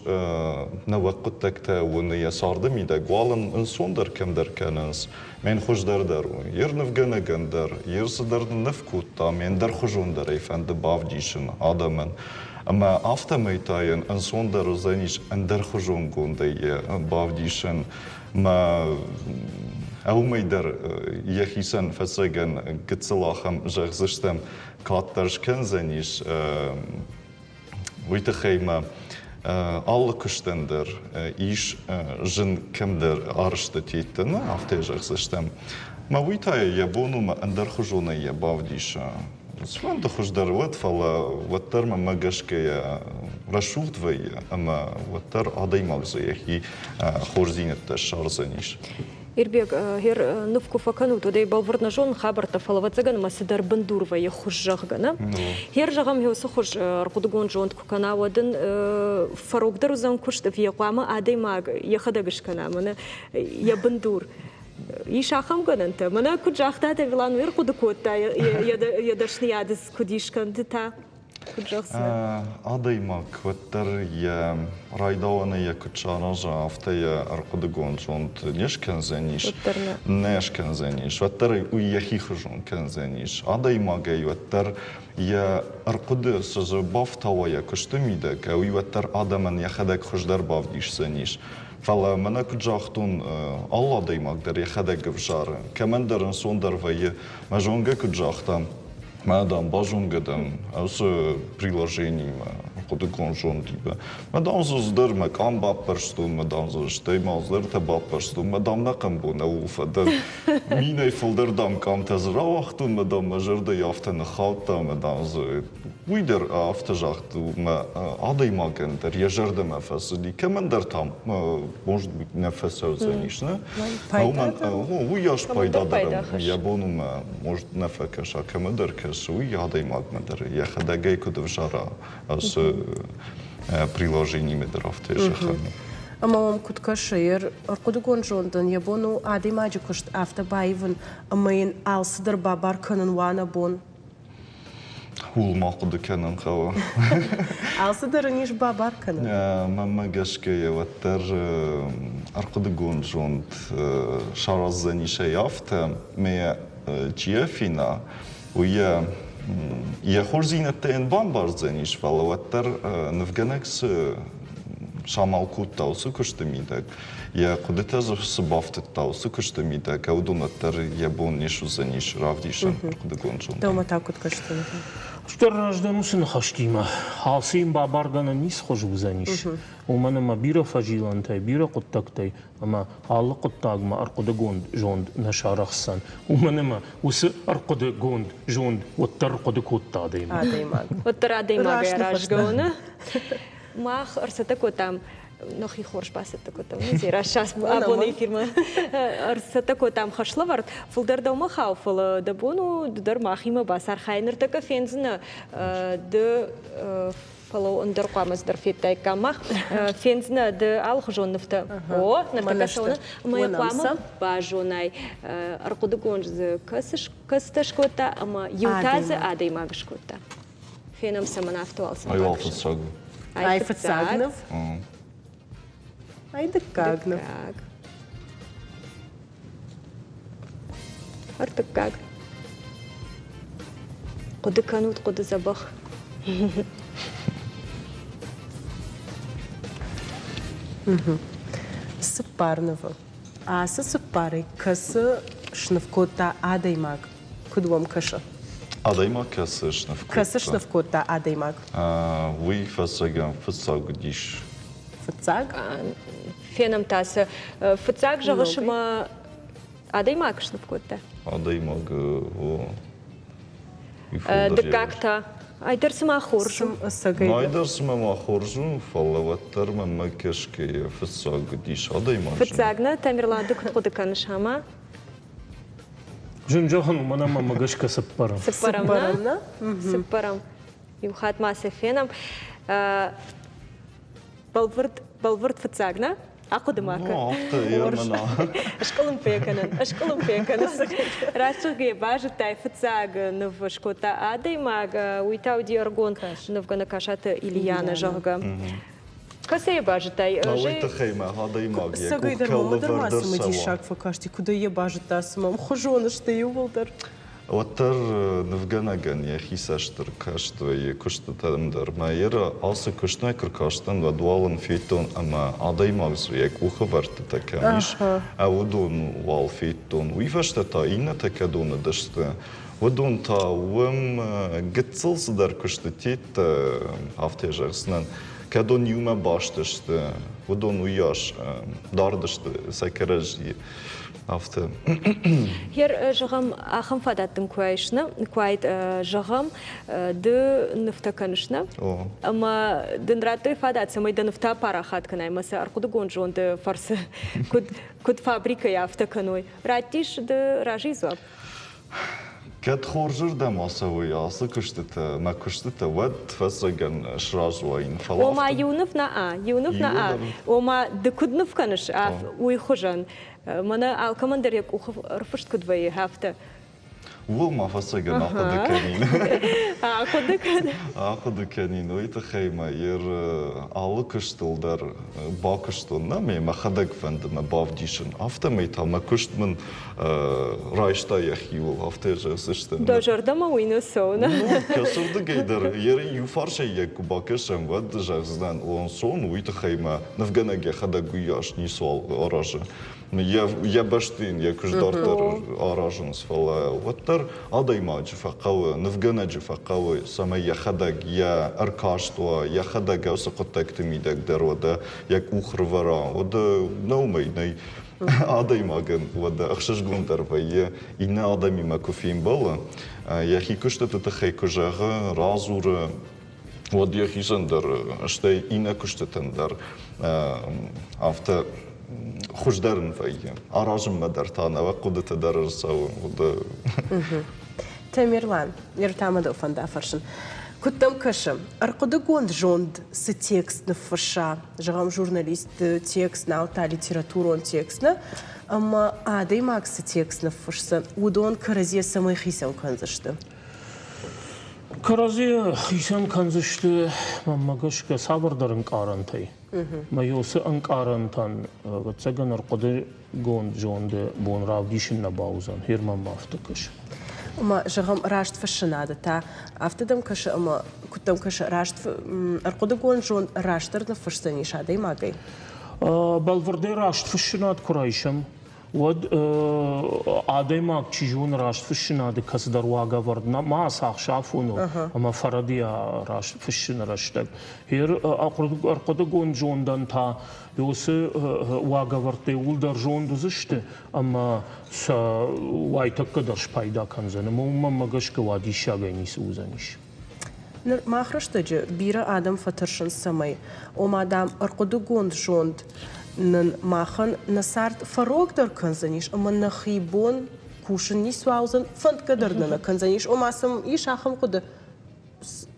نوقت تکته و نیاسارده میده قوالن انسان در کم در کننس من خوش در یر نفگنه گندر یر صدر نفکوت تا من در خوشون در ایفند باف دیشن آدمن اما آفته میتاین انسان در روزانیش اندر خوشون گنده باف دیشن ما او میدر یخیسن فسگن گتسلاخم جغزشتم کاترش کنزنیش Uytăxeyma alle kuştendir iş jin kimdir arıştı tiytini aftejak sistem. Ma uytaya ya bonuma ender xujuna ya bavdişa سوان دخوش در وقت فلا وتر ما مجش که رشوت وی اما وتر عادی مغزی هی خورزینت تشار زنیش. إربيك هير نفكو فكانو تودي بالفرد نجون خبر تفلوت زغن ما سدر بندور ويا خوش جغنا هير جغم هيو سخوش رقدغون جون كنا ودن فروق درزان كشت في قامه عادي ما يخدغش كنا من يا بندور يشاخم غننت منا كجاختا تبلان وير قدكوتا يدشني عدس كديش كنت عادي ماك وتر يا رايدوانا يا كتشارا جافتا يا أرقدقون جونت نيش كان زنيش نيش كان زنيش وتر ويا خيخجون كان زنيش عادي ماك وتر يا أرقد سجبافتا ويا كشتميدك وتر آدمن يخدك خجدر بافديش زنيش فلا منا كجاختون الله ديماك در يخدك بجار كمان درن سوندر ويا مجونجا كجاختام Madam Bajungadan, also приложением конжунтива. Madam зоздер ме камба перстун, madam зоштей маздер теба перстун, madam на камбу на уфадер. Мине фолдердам кам тезравахтун, madam мажерде яфте на хаута, madam зе. Уидер автожахту ме адаймаген дер ежерде ме фасили. Кемен дер там, может быть не фасер зенишне. Уяш пайда дерем. Я бону ме может не факеша кемен дер кесуй адаймаг ме дер. Я хадагей кудвжара as приложениями дер автожахту. Амам кутка шеер, аркудугон жондан ябону ади маджикушт автобаивен, амаин алсдер бабар канан вана бон. Хул мақуды канан хава. Алсдер ниш бабар канан. Мама гашке ваттер аркудугон жонд шараз занише яфта, ме чиефина, уя я хорзина тен бамбар заниш, вала ваттер навганекс شامالكوت تاوسو كشتميدك يا قدرت صبافت تاوسو كشتميدك أو دونتر يبون نيشو زنيش رافديشن قد قونشون دوما تاكوت كشتميدك Что рождену сын хаштима, халсим бабаргана нис хожу заниш. У мене ма бира фажилантай, бира коттактай, ама алла коттагма аркода гонд жонд на шарахсан. У мене ма ус аркода гонд жонд оттар кода котта дейма. Адеймаг. Оттар адеймаг я рожгона. Мах арсата котам. Nog je hoort pas het ook dan. Zie je, als abonnee firma, het ook dan geslaagd. Voel daar dan maar gauw vol de bono, daar mag je maar basar gaan er te vinden. De follow onder kwamen daar fit kan mag vinden de algezonden te. Oh, naar de kasone. Maar je kwam bajonai. Arkudu gonj de kastas kota, maar jutaze adei magisch kota. Vinden ze maar aftoals. Hij wil het zeggen. Hij verzagnen. Айде кагна. Артык как. Куды канут, куды забах. Сыпарнова. Асы сыпары. Касы шнывкота адаймаг. Кудвом каша. Адаймаг касы шнывкота. Касы шнывкота адаймаг. Вы фасагам фасагдиш. Фацаг? Феном таса. Фацаг жавашма адаймаг шнывкота. Адаймаг Да как-то. Айдерсма хоржу. Айдерсма махоржу, фалаваттар мамакешке фасагдиш адаймаг. Фацагна Тамерланды куды канышама. Жунжахан мана мамагашка саппарам. Саппарам. Саппарам. Юмхат маса феном. Балвырд фацагна. Акуды мака. Ашкалым пеканын. Рашуге бажы тай фацаг нов шкота адаймаг. Уйтау диаргон новгана кашата Ильяна жога. Касе бажы тай. Уйта хейма адаймаг. Сагайдар мамадар масымы дишак факашти. Куда е бажы тасымам. Хожоны штаю волдар. Ваттар навганаган я хисаштыр каштвай куштатамдар майера алсы куштнай кыркаштан вадуалын фейтон ама адаймагзу як ухаварты такамиш а удон вал фейтон уйфаштата ина такадона дашты удон та уам гыцылсыдар куштатит автежарсынан Kadon yume baştıştı. Vodon uyar dardıştı sekerajı. Hafta. Her jağım ahım fadattım kuayışna, kuayt jağım de nıfta kanışna. Ama dınratı ifadat samay da nıfta parahat kanay. Masa arkudu gonjon de farsı kud fabrika yafta kanoy. Ratiş de rajizvab. Kad xorjur da masavi ası kıştıtı, ma kıştıtı vad fasragan şrazvayn falan. Oma yunuf na a, yunuf na a. Oma de kudnuf kanış a uyxujan. Mana alkamandar yak rfışt kudvayı hafta. وما فسجن أخذ كنين. أخذ كنين. أخذ كنين ويتخيم ير على كشتل در باكشتل نمي ما خدك فند ما بافديشن أفتا ميتا ما كشت من رايشتا يخيو أفتا جسشت. دجردا ما وينو سونا. كسر دقيدر ير يفار شيء يك باكشن ود جزدان لون سون ويتخيم نفجنا جا خدك وياش نيسوال أراجع. Я баштин, я кождартер аражен сфала. Ваттер адаймаджи факавы, невгенаджи факавы, саме я хадаг, я аркаштуа, я хадаг ausaqotekti midek dervada, jak uchrvara, oda naumay, adaymagen, oda achshashgun dervaye, ina adami makufim bala. Я хикушта тахай кожага, разура, вот я хизендер, что ина куштетендер, авто خوشدارن فيه أراجم مدرتانا وقودة درس وده تميرلان يرتام ده فندا فرشن كتم كشم أرقد جوند جوند ستيكس نفرشا جرام جورناليست تيكس ناوتا ليتراتورون تيكسنا أما عادي ماك ستيكس نفرشن ودون كرزية سمي خيسان كنزشته كرزية خيسان كنزشته مماغش كصابردارن قارنتاي ما يوسف أنكارنتان وتسجن أرقد جوند جوند بون راوديشن نباوزان هير ما أفتكش. أما جرام راشت فشنادة تا أفتدم كش أما كتم كش راشت أرقد جوند جوند راشتر نفرشتنيش هذا ما جاي. بالفردي راشت فشناد كرايشم. ود آدم چیزون راست فشناده کس در واقع وردنا ما ساخ شافونو اما فردی راست فشن راشتگ هیر أرقد گون جوندن تا یوس واقع ورده ول در جون دوزشته اما س وایتک درش پیدا کنزنه ما مگش کوادی شاگینی سوزنیش ما خرجت بيرا آدم فترشن سمي وما دام أرقد جوند جوند نن ماخن نصارت فروق در کنزنیش اما نخیبون کوشن نیست واوزن فند قدرنا کنزنیش اما سم ایش آخم قد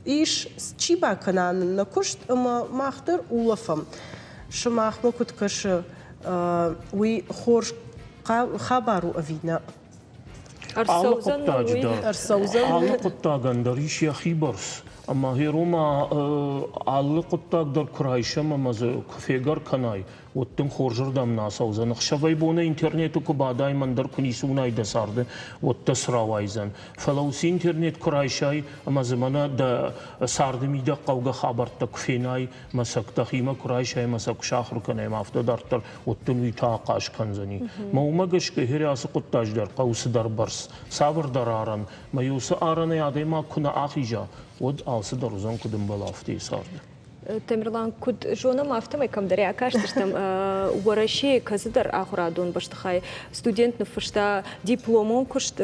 ایش چی با کنان نکشت اما ماختر اولفم شما آخم کد کش وی خورش خبرو اوینا أرسوزن على قطة جندريش يا خيبرس أما هيروما على قطة در كرايشة ما مز كفيجر كناي وتم خورجر دم ناس أوزن خشفاي بونا إنترنت وكباداي من در كنيسونا يدسارد وتسرا وايزن فلو سي إنترنت كرايشاي أما زمانا دا سارد ميدا قوغا خبر تكفيناي مسك تخيمة كرايشاي مسك شاخر كناي مافتا دارتر وتم يتاقاش كنزني ما ومجش كهري أس قطاج در قوس در برس سافر درارن ما يوس آرنا يادي ما كنا آخيجا ود آس دروزن كدم بلافتي سارد تمرلان كود جونا ما أفتهم كم دري أكاشتش تم ورشي كزدر آخرادون بشتخاي ستودنت نفشتا دبلومون كشت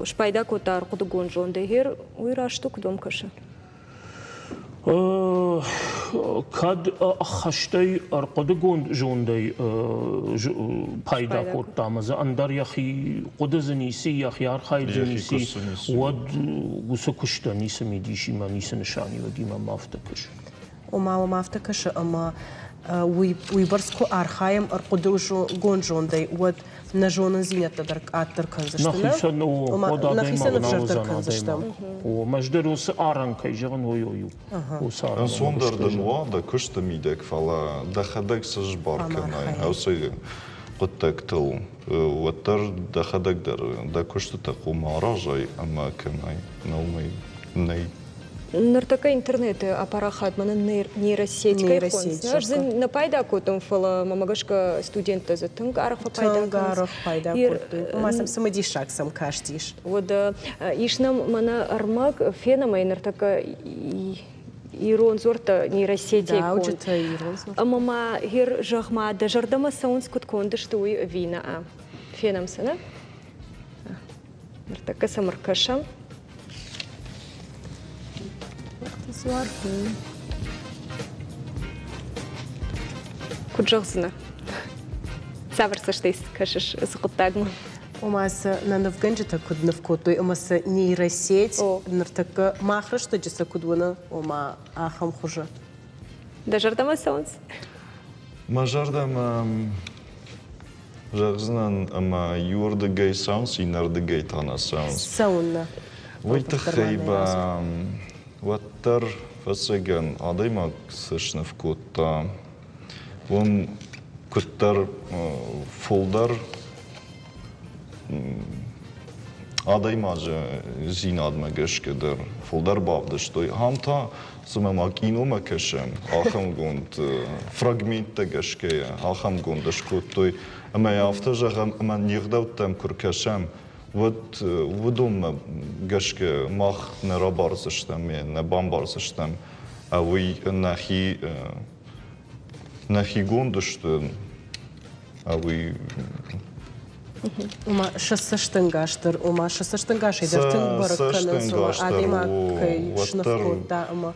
شبايدا كوتار قد جون جون دهير ويراشتو كدوم كشه كاد خشتي أرقد جون دي بايدا كوتا مزا أندر يخي قد زنيسي يخي أرخاي زنيسي ود وسكشتا نيس ميديشي ما نيس نشاني وديما ما أفتكش وما أفتكش أما ويبرسكو أرخايم أرقدو جون جون دي ود نجون زينة تدرك آتر كنزشتنا نخيسا نفجر كنزشتنا ومجدروس آران كي جغن ويويو صندر دنوا دا كشت ميدك فلا دا خدك سجبار كناي أو سي قد تكتل وتر دا خدك دا كشت تقوم راجي أما كناي نومي ني نرتقى интернет аппарат мана нейросеть знаешь на пайда котом фала мамагашка студента за тынгарах пайда масам самодишак сам каштиш вот ишнам мана армак феномей нартака ирон зорта нейросети Да, уджета ирон зорта. Мама гир жахма да жардама саунс кутконда что и вина фенам сана. Мартака самаркашам. Куджахзна. Саварса штейс кашиш згутагма. Умас на навганджета куд навкотой, умас нейросеть, нартака махрашта джиса кудвана, ума ахам хуже. Да жардама саунс. Ма жардам жагзнан ама юрда гей саунс и нарда гей тана саунс. Саунна. Войта хайба ваттар фасаган адаймак сышны вкота. Он куттар фолдар адаймажа зинадма гешкедер фолдар бавда что хамта сумама кинома кешем ахам гунд фрагменты гешке ахам гунд шкотой ама яфта жагам ама нигдавтам куркешем вот вдум гешке мах на рабарсыштам на бамбарсыштам а вы нахи гунд что а вы Ума шассаштангаштыр, ума шассаштангаш идертын баракканасума адема кай шнавкота ума.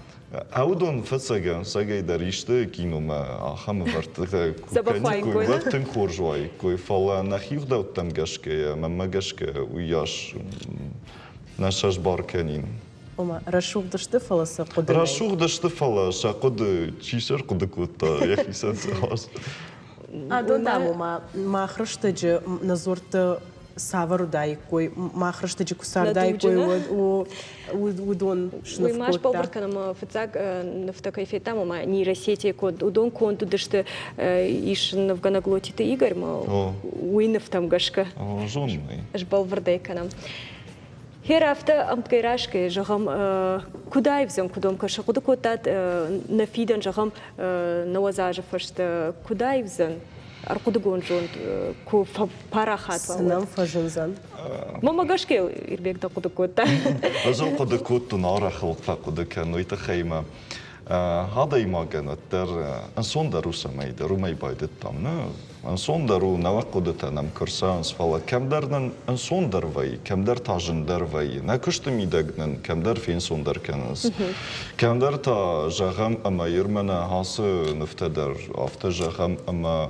Аудон фасаган сагай даришты кинома ахам вартыга Забахвайкой, да? вартын хоржвай кой фала нахивда там гашке мама гашке уяш нашаш барканин. Ума рашух дашты фаласа кудын. Рашух дашты фала шакуды чишер кудыкута яхисан сахас. Да, ума махрыштыджы назорты савару дайкой, махрыштыджы кусар дайкой удон Уймаш шнавкота. полбарканама фацак в такой фетамама нейросети код удон конту дашты иш навганаглотиты Игорь ма уйнов там гашка. Жонный. Жбалвардайканам. Херафта амткайрашке жагам кудай взем кудом каша куда котат на фиден жагам на вазаже фашта кудай взен аркуда гонжон ку парахат Сынам фажынзан. Мама гашке ирбекта куда кота. Ажал куда коту нара халка куда кану ита хайма. هذا يمكن التر أنصون دروسا مايدا روماي بايدت تامنا أنصون درو نوقدت نم كرسانس فلا كم درن أنصون دروي كم در تاجن دروي نكشت ميدقن كم در في أنصون در كنس كم در تا جغم أما يرمنا هاس نفتدر أفت جغم أما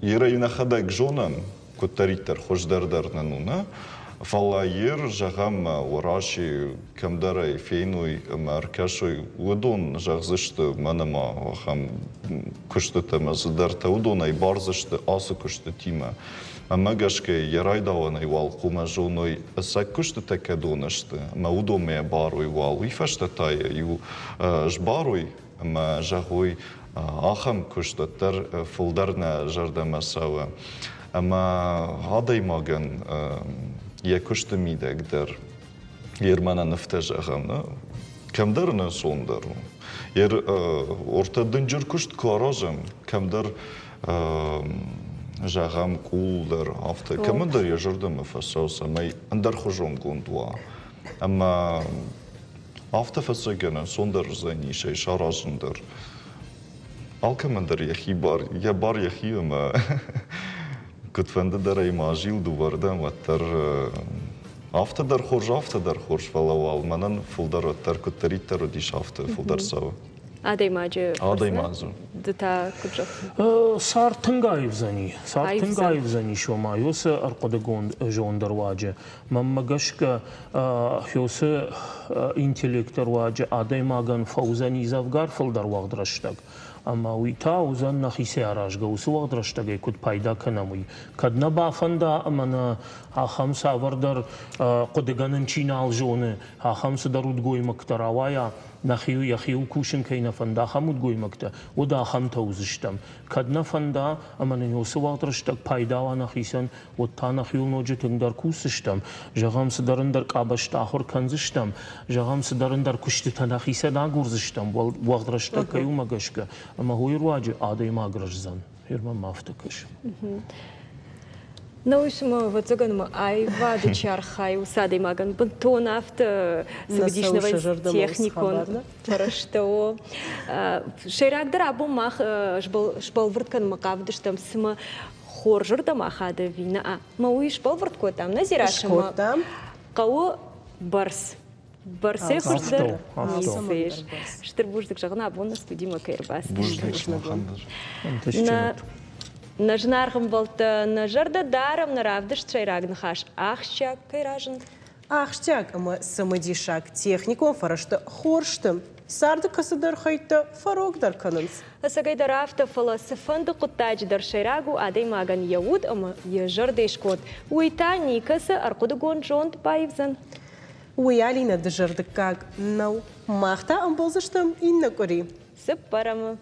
يرينا خدك جونم كتريتر خوش در ننونا فلا ير جغم وراشي كم دري فينوي مركشوي ودون جغزشت منما وخم كشت مزدرت ودون اي بارزشت آس كشت تيما اما گشكي يرايداوان ايوال قوما جونوي اسا كشت تكدونشت ما ودون مي باروي وال ويفشت تاي يو جباروي اما جغوي آخم كشت تر فلدرنا جردما سوا اما هذا يماغن يكشت ميدك در يرمانا نفتجاغم كم درنا صون درو ير orta dınjır kuşt karazım كم در جاغم كول در hafta كم در يجردم فسوسا ماي اندر خجون گوندوا اما hafta فسجنا صون در زني شي شارازن در alkam در يخي بار يا بار يخي ما كنت فند در ایماجیل دوباره وتر آفت در خورش فلوال منن فولدر وتر کتری تر دیش آفت فولدر سوا. آدایماجو. دتا کجا؟ صار تنگایف زنی شما یوس ارقد جون درواجه مم گشک یوس اینتلیکت درواجه آدایماگن فوزنی زفگار فولدر وقت رشتگ. اما ویتا وزن نخیسی آراج گوس وقت رشتگی کد پیدا کنمی کد نبافنده امن آخام ساور در قدگانن چینال جونه آخام سدرود گوی مکتراوایا نخیو یخیو کوشن کی نفنده خمود گوی مکته و دا خم توزشتم کد نفنده امن یوس وقت رشتگ پیدا و نخیسن و تا نخیو نوجتن در کوسشتم جغام سدرن در کابشت آخر کنزشتم جغام سدرن در کشت نخیسه نگورزشتم وقت رشتگ کیو مگشکه اما هوی رواجه آدای ما گرش زن هرمان مافتکش Наушма вот заганма айва до чархай усадой маган бантон авто сагадичного техникон что шейрак дарабу мах шпалвырткан макавдыш там сма хоржыр да махада вина мауи шпалвыртко там назирашма кау барс барсе хурсдар мисеш штырбуждык жагына абонна студима кайрбас на жнаргым болты на жарда даром на равдыш трейрагн хаш ахщак кайражын Ахштяк, ама самодишак техникум фарашта хорштым. Сарды касадар хайта фарогдар канынс. Асагай дарафта философанды куттач дар шайрагу адей маган яуд ама яжардеш кот. Уйта никаса аркуды гон жонт байвзан. Уялина дыжарды как нау. Махта амболзыштым инна кори. Сыппарамы.